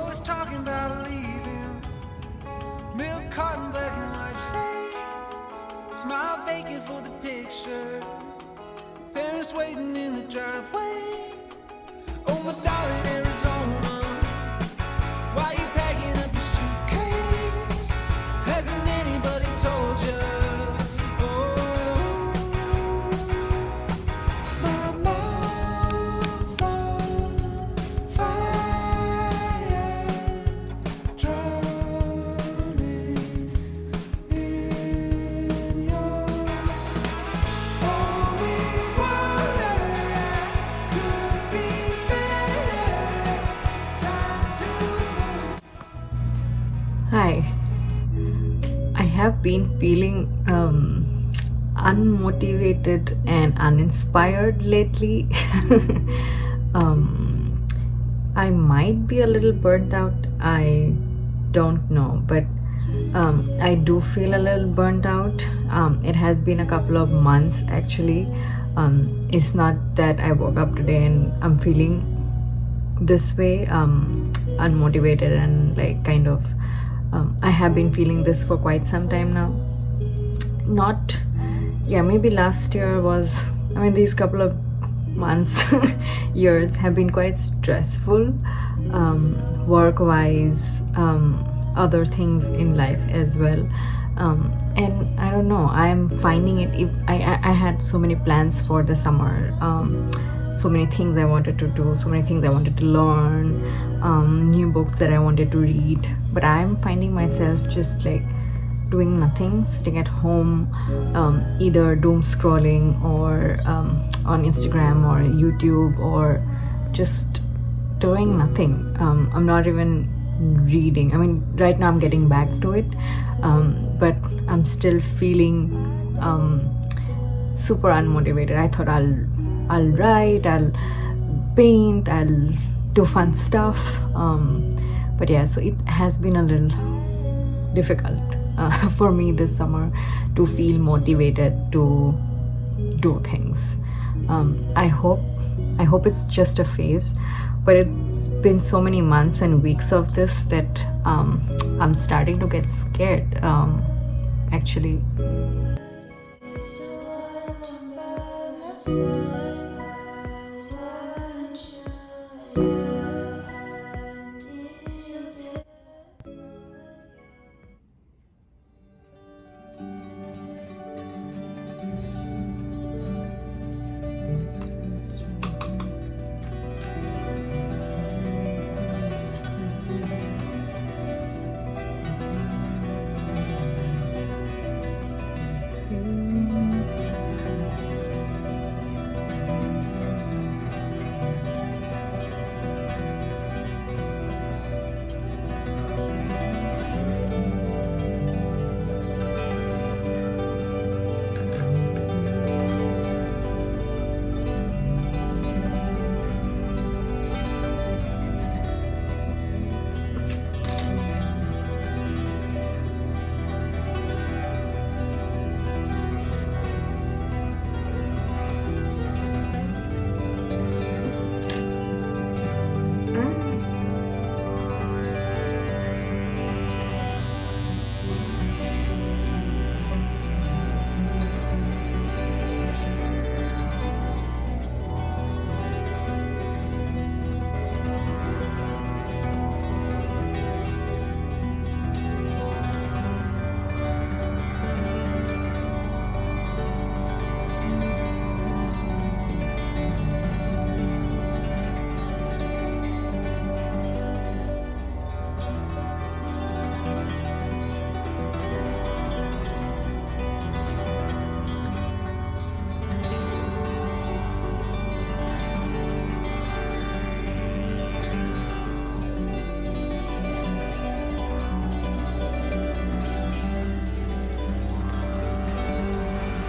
always talking about leaving. Milk carton, black and white face. Smile vacant for the picture. Parents waiting in the driveway. Oh, my darling Arizona, why you packing up your suitcase? Hasn't anybody told you? Hi, I have been feeling unmotivated and uninspired lately. I might be a little burnt out. I don't know, but I do feel a little burnt out. It has been a couple of months actually. It's not that I woke up today and I'm feeling this way, unmotivated and like kind of. I have been feeling this for quite some time now. Maybe last year was, these couple of months, years have been quite stressful, work wise, other things in life as well. And I don't know, I'm finding it, I had so many plans for the summer, so many things I wanted to do, so many things I wanted to learn, new books that I wanted to read, but I'm finding myself just like doing nothing, sitting at home, either doom scrolling or on Instagram or YouTube, or just doing nothing. I'm not even reading. Right now I'm getting back to it, but I'm still feeling super unmotivated. I thought I'll write, I'll paint, I'll do fun stuff, but yeah, so it has been a little difficult for me this summer to feel motivated to do things. I hope it's just a phase, but it's been so many months and weeks of this that I'm starting to get scared, actually.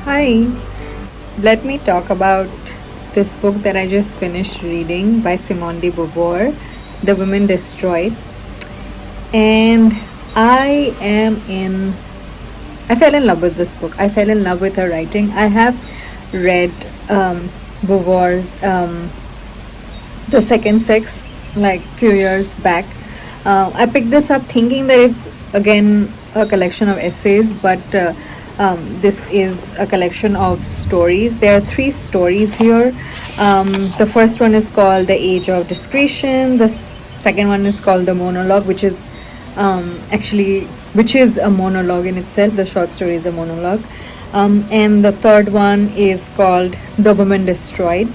Hi, let me talk about this book that I just finished reading by Simone de Beauvoir, The Women Destroyed. And I fell in love with this book. I fell in love with her writing. I have read Beauvoir's The Second Sex like few years back, I picked this up thinking that it's again a collection of essays, but this is a collection of stories. There are three stories here. The first one is called The Age of Discretion. The second one is called The Monologue, which is a monologue in itself. The short story is a monologue. And the third one is called The Woman Destroyed.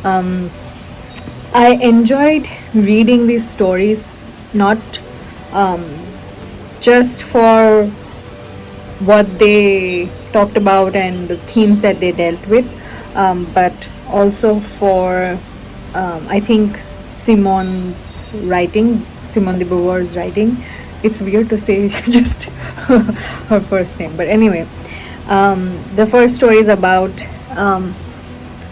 I enjoyed reading these stories, not just for what they talked about and the themes that they dealt with, but also for I think Simone de Beauvoir's writing. It's weird to say just her first name, but anyway, the first story is about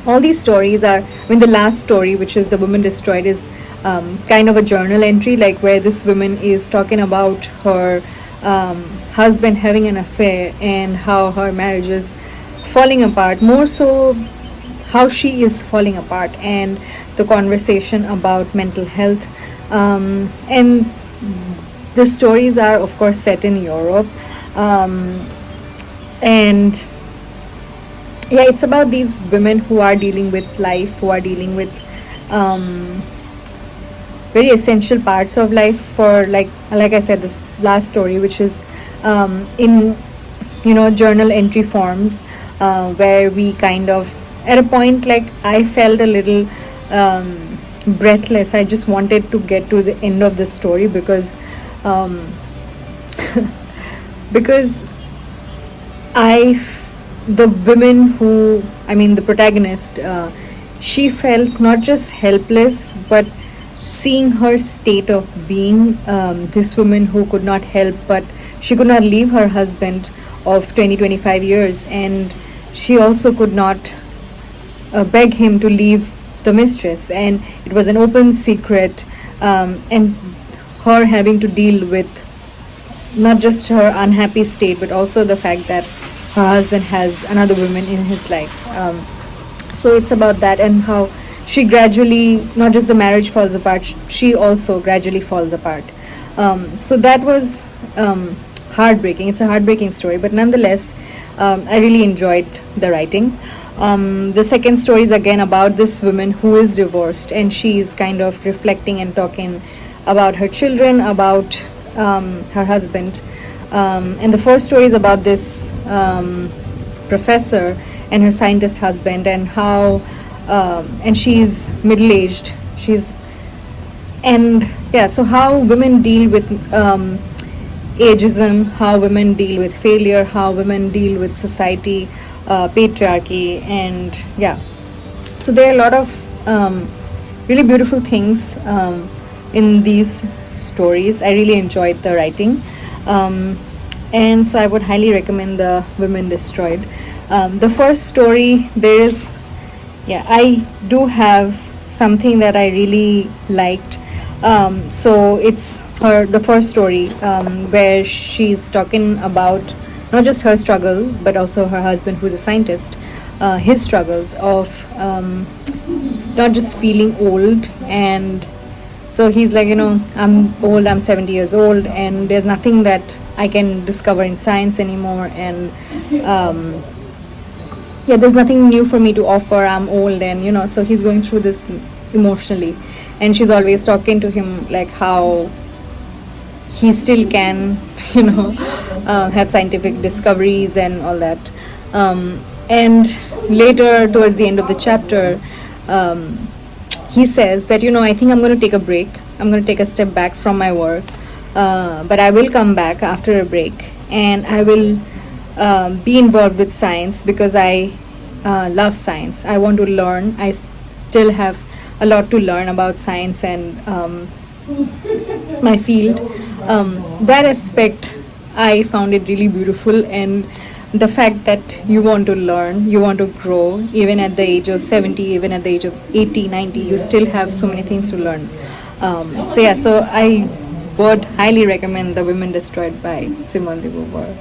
all these stories are, the last story, which is The Woman Destroyed, is kind of a journal entry, like where this woman is talking about her husband having an affair and how her marriage is falling apart, more so how she is falling apart, and the conversation about mental health. And the stories are, of course, set in Europe. And yeah, it's about these women who are dealing with life, who are dealing with very essential parts of life. For like I said, this last story, which is in journal entry forms, where we kind of, at a point, like, I felt a little breathless. I just wanted to get to the end of the story because because the women who, the protagonist, she felt not just helpless, but seeing her state of being, this woman who could not help, but she could not leave her husband of 20-25 years, and she also could not beg him to leave the mistress, and it was an open secret, and her having to deal with not just her unhappy state, but also the fact that her husband has another woman in his life. So it's about that, and how she gradually, not just the marriage falls apart, she also gradually falls apart. So that was heartbreaking. It's a heartbreaking story, but nonetheless, I really enjoyed the writing. The second story is again about this woman who is divorced, and she is kind of reflecting and talking about her children, about her husband. And the first story is about this professor and her scientist husband, and how and she's middle-aged, so how women deal with ageism, how women deal with failure, how women deal with society, patriarchy, and so there are a lot of really beautiful things in these stories. I really enjoyed the writing, and so I would highly recommend The Women Destroyed. The first story, I do have something that I really liked. So it's the first story, where she's talking about not just her struggle, but also her husband, who's a scientist, his struggles of not just feeling old. And so he's like, I'm old, I'm 70 years old, and there's nothing that I can discover in science anymore, and there's nothing new for me to offer, I'm old, and so he's going through this emotionally, and she's always talking to him like how he still can have scientific discoveries and all that, and later, towards the end of the chapter, he says that I think I'm going to take a break, I'm going to take a step back from my work, but I will come back after a break, and I will be involved with science, because I love science. I want to learn. I still have a lot to learn about science and my field. That aspect, I found it really beautiful, and the fact that you want to learn, you want to grow, even at the age of 70, even at the age of 80, 90, you still have so many things to learn. So I would highly recommend The Women Destroyed by Simone de Beauvoir.